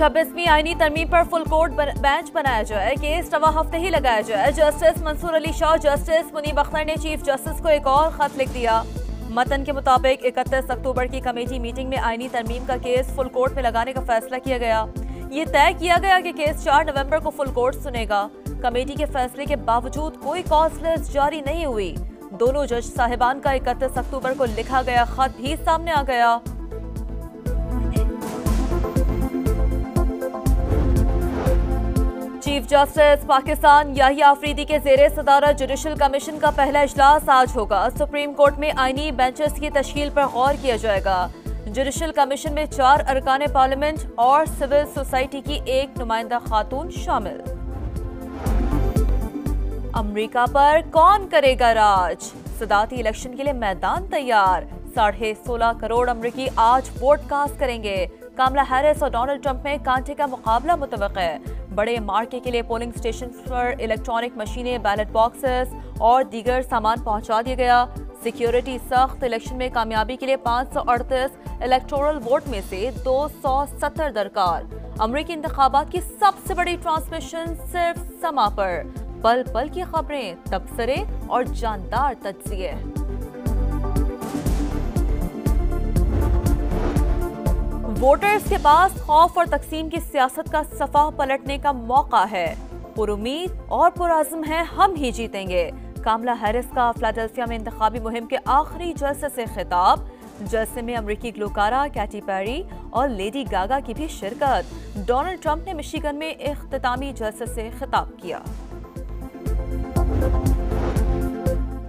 26वीं आईनी तरमीम पर फुल कोर्ट बेंच बनाया जाए, केस रवा हफ्ते ही लगाया जाए। जस्टिस मंसूर अली शाह, जस्टिस मुनीब अख्तर ने चीफ जस्टिस को एक और खत लिख दिया। मतन के मुताबिक 31 अक्टूबर की कमेटी मीटिंग में आईनी तरमीम का केस फुल कोर्ट में लगाने का फैसला किया गया। ये तय किया गया कि केस 4 नवंबर को फुल कोर्ट सुनेगा। कमेटी के फैसले के बावजूद कोई कॉज लिस्ट जारी नहीं हुई। दोनों जज साहिबान का 31 अक्टूबर को लिखा गया खत भी सामने आ गया। चीफ जस्टिस पाकिस्तान याहिया अफरीदी के ज़ेरे सदारत जुडिशल कमीशन का पहला इजलास आज होगा। सुप्रीम कोर्ट में आईनी बेंचेस की तश्कील पर गौर किया जाएगा। जुडिशल कमीशन में 4 अरकान पार्लियामेंट और सिविल सोसाइटी की एक नुमाइंदा खातून शामिल। अमेरिका पर कौन करेगा राज? सदारती इलेक्शन के लिए मैदान तैयार। 16.5 करोड़ अमरीकी आज वोट कास्ट करेंगे। कमला हैरिस और डोनाल्ड ट्रंप में कांटे का मुकाबला मुतवक्के है। बड़े मार्के के लिए पोलिंग स्टेशन पर इलेक्ट्रॉनिक मशीनें, बैलेट बॉक्सेस और दीगर सामान पहुंचा दिया गया। सिक्योरिटी सख्त। इलेक्शन में कामयाबी के लिए 538 इलेक्टोरल वोट में से 270 दरकार। अमरीकी इंतखाबात की सबसे बड़ी ट्रांसमिशन सिर्फ समा पर। पल पल की खबरें, तबसरे और जानदार तज्जिए। वोटर्स के पास खौफ और तकसीम की सियासत का सफा पलटने का मौका है। पुरुमीद और पुराज़्म है, हम ही जीतेंगे। कमला हैरिस का फिलाडेल्फिया में इंतखाबी मुहिम के आखिरी जलसे से खिताब। जलसे में अमरीकी ग्लूकारा कैटी पेरी और लेडी गागा की भी शिरकत। डोनाल्ड ट्रंप ने मिशिगन में इख्तितामी जलसे से खिताब किया।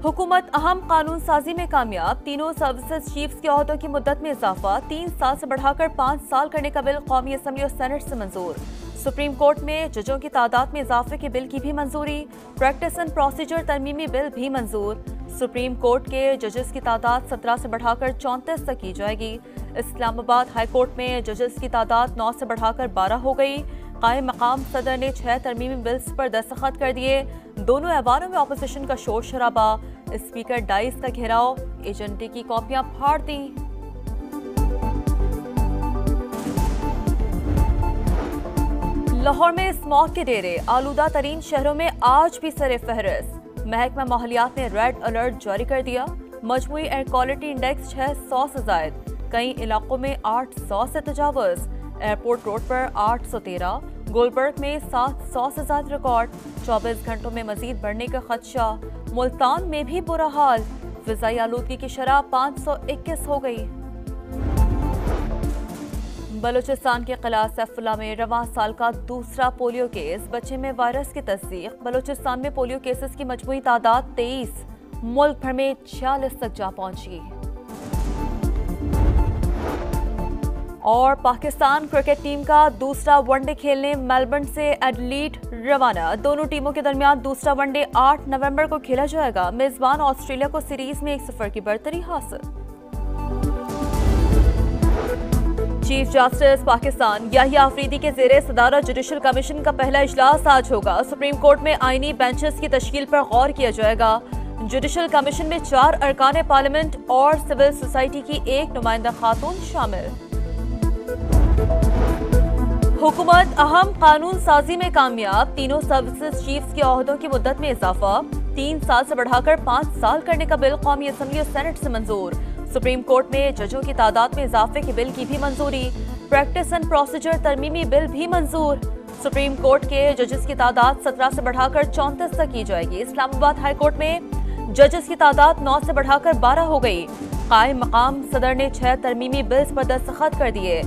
हुकूमत अहम कानून साजी में कामयाब। तीनों सर्विसेज चीफ्स के ओहदों की मुद्दत में इजाफा 3 साल से बढ़ाकर 5 साल करने का बिल कौमी असम्बली और सेनेट से मंजूर। सुप्रीम कोर्ट में जजों की तादाद में इजाफे के बिल की भी मंजूरी। प्रैक्टिस एंड प्रोसीजर तरमीमी बिल भी मंजूर। सुप्रीम कोर्ट के जजेस की तादाद 17 से बढ़ाकर 34 तक की जाएगी। इस्लामाबाद हाई कोर्ट में जजेस की तादाद 9 से बढ़ाकर 12 हो गई। कायम मकाम सदर ने 6 तरमीमी बिल्स पर दस्तखत कर दिए। दोनों ऐवानों में अपोजिशन का शोर शराबा। स्पीकर डाइस का घेराव, एजेंडे की कॉपियां फाड़ दी। लाहौर में स्मॉग के डेरे, आलूदा तरीन शहरों में आज भी सरे फहरिस्त। महकमा माहौलियात ने रेड अलर्ट जारी कर दिया। मजमूई एयर क्वालिटी इंडेक्स 600 से जायद। कई इलाकों में 800 से तजावुज। एयरपोर्ट रोड पर 813, गुलबर्ग में 700 से ज्यादा रिकॉर्ड। 24 घंटों में मजीद बढ़ने का खदशा। मुल्तान में भी बुरा हाल। फिजाई आलूदगी की शरह 521 हो गई। बलूचिस्तान के किला सैफुल्ला में रवां साल का दूसरा पोलियो केस। बच्चे में वायरस की तस्दीक। बलूचिस्तान में पोलियो केसेस की मजमूई तादाद 23। मुल्क भर में 46 तक जा पहुंची। और पाकिस्तान क्रिकेट टीम का दूसरा वनडे खेलने मेलबर्न से एडलीड रवाना। दोनों टीमों के दरमियान दूसरा वनडे 8 नवंबर को खेला जाएगा। मेजबान ऑस्ट्रेलिया को सीरीज में 1-0 की बढ़तरी हासिल। चीफ जस्टिस पाकिस्तान याहिया अफरीदी के ज़ेरे सदारत जुडिशल कमीशन का पहला इजलास आज होगा। सुप्रीम कोर्ट में आईनी बेंचेस की तश्कील पर गौर किया जाएगा। जुडिशल कमीशन में 4 अरकान पार्लियामेंट और सिविल सोसाइटी की एक नुमाइंदा खातून शामिल। हुकूमत अहम कानून साजी में कामयाब। तीनों सर्विसेज चीफ्स के ओहदों की मुद्दत में इजाफा 3 साल से बढ़ाकर 5 साल करने का बिल कौमी असम्बली और सेनेट से मंजूर। सुप्रीम कोर्ट में जजों की तादाद में इजाफे के बिल की भी मंजूरी। प्रैक्टिस एंड प्रोसीजर तरमीमी बिल भी मंजूर। सुप्रीम कोर्ट के जजेस की तादाद 17 से बढ़ाकर 34 तक की जाएगी। इस्लामाबाद हाई कोर्ट में जजेस की तादाद 9 से बढ़ाकर 12 हो गई। कायम मकाम सदर ने 6 तरमीमी बिल्स पर दस्तखत कर दिए।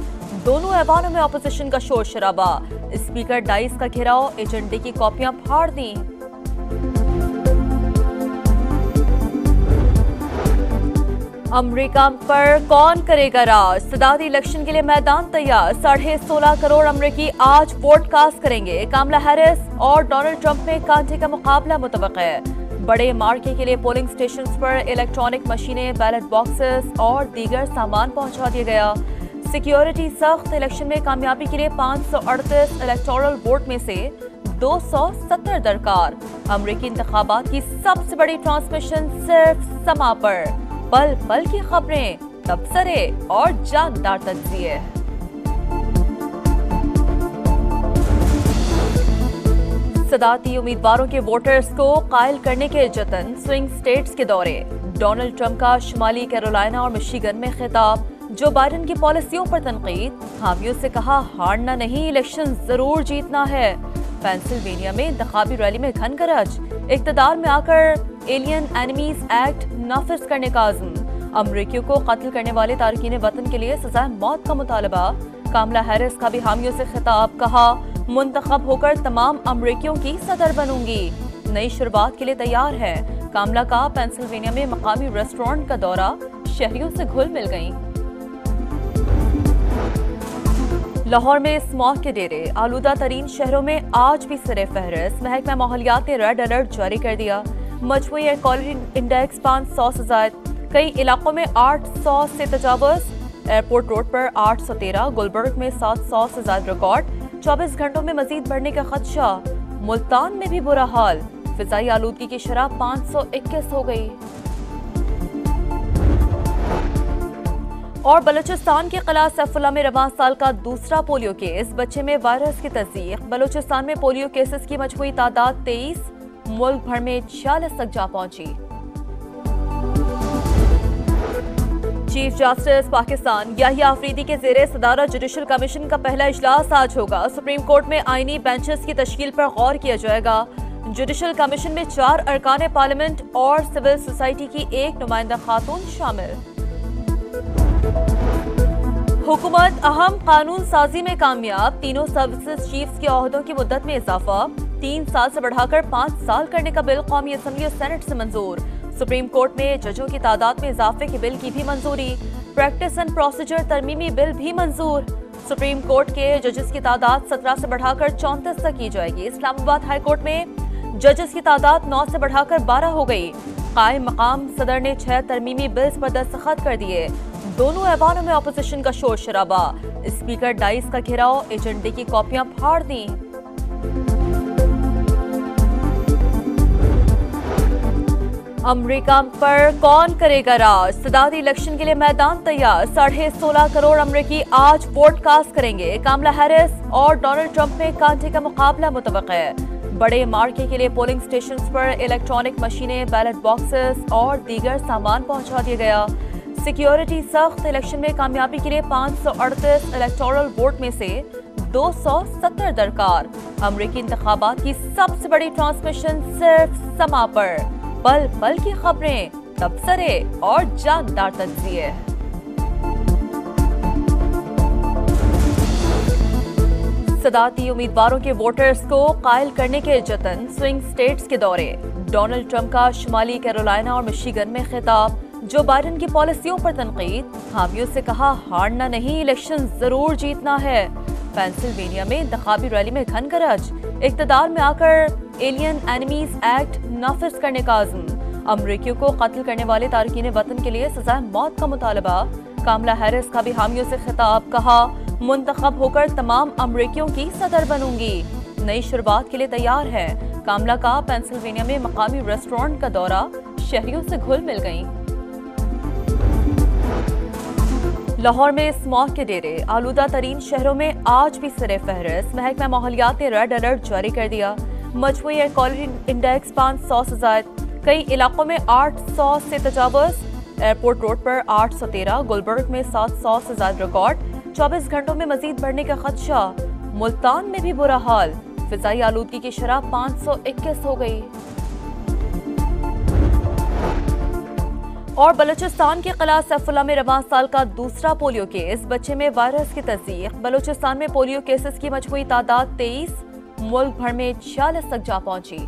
दोनों ऐवानों में अपोजिशन का शोर शराबा। स्पीकर डाइस का घेराव, एजेंडे की कॉपियां फाड़ दी। अमेरिका पर कौन करेगा राज? सदारती इलेक्शन के लिए मैदान तैयार। 16.5 करोड़ अमरीकी आज वोट कास्ट करेंगे। कमला हैरिस और डोनाल्ड ट्रंप में कांटे का मुकाबला मुतवक्के है। बड़े मार्के के लिए पोलिंग स्टेशन पर इलेक्ट्रॉनिक मशीनें, बैलेट बॉक्सेस और दीगर सामान पहुंचा दिया गया। सिक्योरिटी सख्त। इलेक्शन में कामयाबी के लिए 538 इलेक्टोरल वोट में से 270 दरकार। अमरीकी इंतखाबात की सबसे बड़ी ट्रांसमिशन सिर्फ समा पर। पल पल की खबरें, तबसरे और जानदार तज्जिए। सदारती उम्मीदवारों के वोटर्स को कायल करने के जतन, स्विंग स्टेट्स के दौरे। डोनाल्ड ट्रंप का शुमाली कैरोलिना और मिशिगन में खिताब। जो बाइडेन की पॉलिसियों पर तनकीद, हामियों से कहा हारना नहीं, इलेक्शन जरूर जीतना है। पेंसिल्वेनिया में इंतखाबी रैली में घन गरज। इक्तदार में आकर एलियन एनिमीज एक्ट नाफिज करने का आज़म। अमरीकियों को कत्ल करने वाले तारकीन वतन के लिए सजाए मौत का मुतालबा। कामला हैरिस का भी हामियों से खिताब, कहा मुंतखब होकर तमाम अमरीकियों की सदर बनूंगी। नई शुरुआत के लिए तैयार है। कामला का पेंसिल्वेनिया में मकामी रेस्टोरेंट का दौरा, शहरियों से घुल मिल गई। लाहौर में स्मॉग के डेरे, आलूदा तरीन शहरों में आज भी सिरे फहरिस्त। महकमा माहौलियात ने रेड अलर्ट जारी कर दिया। मजमूई एयर क्वालिटी इंडेक्स 500 से जायद, कई इलाकों में 800 से तजावज़। एयरपोर्ट रोड पर 813, गुलबर्ग में 700 से ज्यादा रिकॉर्ड। 24 घंटों में मजीद बढ़ने का खदशा। मुल्तान में भी बुरा हाल, फिजाई आलूदगी की शरह 521 हो गई। और बलूचिस्तान के किला सैफुल्लाह में रवां साल का दूसरा पोलियो केस, बच्चे में वायरस की तस्दीक। बलूचिस्तान में पोलियो केसेस की मजमूई तादाद 23, मुल्क भर में 46 तक जा पहुंची। चीफ जस्टिस पाकिस्तान याहिया अफरीदी के ज़ेरे सदारत जुडिशल कमीशन का पहला इजलास आज होगा। सुप्रीम कोर्ट में आईनी बेंचेस की तश्कील पर गौर किया जाएगा। जुडिशल कमीशन में 4 अरकान पार्लियामेंट और सिविल सोसाइटी की 1 नुमाइंदा खातून शामिल। हुकूमत अहम कानून साजी में कामयाब, तीनों सर्विसेज चीफ्स के ओहदों की मुद्दत में इजाफा। 3 साल से बढ़ाकर 5 साल करने का बिल कौमी असम्बली और सेनेट से मंजूर। सुप्रीम कोर्ट में जजों की तादाद में इजाफे के बिल की भी मंजूरी। प्रैक्टिस एंड प्रोसीजर तरमीमी बिल भी मंजूर। सुप्रीम कोर्ट के जजेस की तादाद 17 से बढ़ाकर 34 तक की जाएगी। इस्लामाबाद हाई कोर्ट में जजेस की तादाद 9 से बढ़ाकर 12 हो गई। कायम मकाम सदर ने 6 तरमीमी बिल्स पर दस्तखत कर दिए। दोनों ऐवानों में अपोजिशन का शोर शराबा। स्पीकर डाइस का घेराव, एजेंडे की कॉपियां फाड़ दी। अमेरिका पर कौन करेगा राज, सदारती इलेक्शन के लिए मैदान तैयार। 16.5 करोड़ अमरीकी आज वोट कास्ट करेंगे। कामला हैरिस और डोनाल्ड ट्रंप में कांटे का मुकाबला मुतवक्किल है। बड़े मार्के के लिए पोलिंग स्टेशंस पर इलेक्ट्रॉनिक मशीनें, बैलेट बॉक्सेस और दीगर सामान पहुंचा दिया गया। सिक्योरिटी सख्त। इलेक्शन में कामयाबी के लिए 538 इलेक्टोरल वोट में से 270 दरकार। अमरीकी इंतखाबात की सबसे बड़ी ट्रांसमिशन सिर्फ समा पर। पल पल की खबरें, तबसरे और जानदार तज्जिए। सदारती उम्मीदवारों के वोटर्स को कायल करने के जतन, स्विंग स्टेट्स के दौरे। डोनाल्ड ट्रंप का शुमाली कैरोलिना और मिशिगन में खिताब। जो बाइडेन की पॉलिसियों पर तनकीद, हामियों से कहा हारना नहीं, इलेक्शन जरूर जीतना है। पेंसिल्वेनिया में इंतखाबी रैली में घन गरज। इक्तदार में आकर एलियन एनिमीज एक्ट नाफिज करने का आज़म। अमरीकियों को कत्ल करने वाले तारकीन वतन के लिए सजाए मौत का मुतालबा। कामला हैरिस का भी हामियों से खिताब, कहा मुंतखब होकर तमाम अमरीकियों की सदर बनूंगी। नई शुरुआत के लिए तैयार है। कामला का पेंसिल्वेनिया में मकामी रेस्टोरेंट का दौरा, शहरियों से घुल मिल गई। लाहौर में स्मॉग के डेरे, आलूदा तरीन शहरों में आज भी सिरे फहरिस्त। महकमा माहौलियात ने रेड अलर्ट जारी कर दिया। मजमूई एयर क्वालिटी इंडेक्स 500 से जायद, कई इलाकों में 800 से तजावज़। एयरपोर्ट रोड पर 813, गुलबर्ग में 700 से ज्यादा रिकॉर्ड। 24 घंटों में मजीद बढ़ने का खदशा। मुल्तान में भी बुरा हाल, फिजाई आलूदगी की शरह 521 हो गई। और बलूचिस्तान के किला सैफुल्लाह में रवां साल का दूसरा पोलियो केस, बच्चे में वायरस की तस्दीक। बलूचिस्तान में पोलियो केसेस की मजमूई तादाद 23, मुल्क भर में 46 तक जा पहुंची।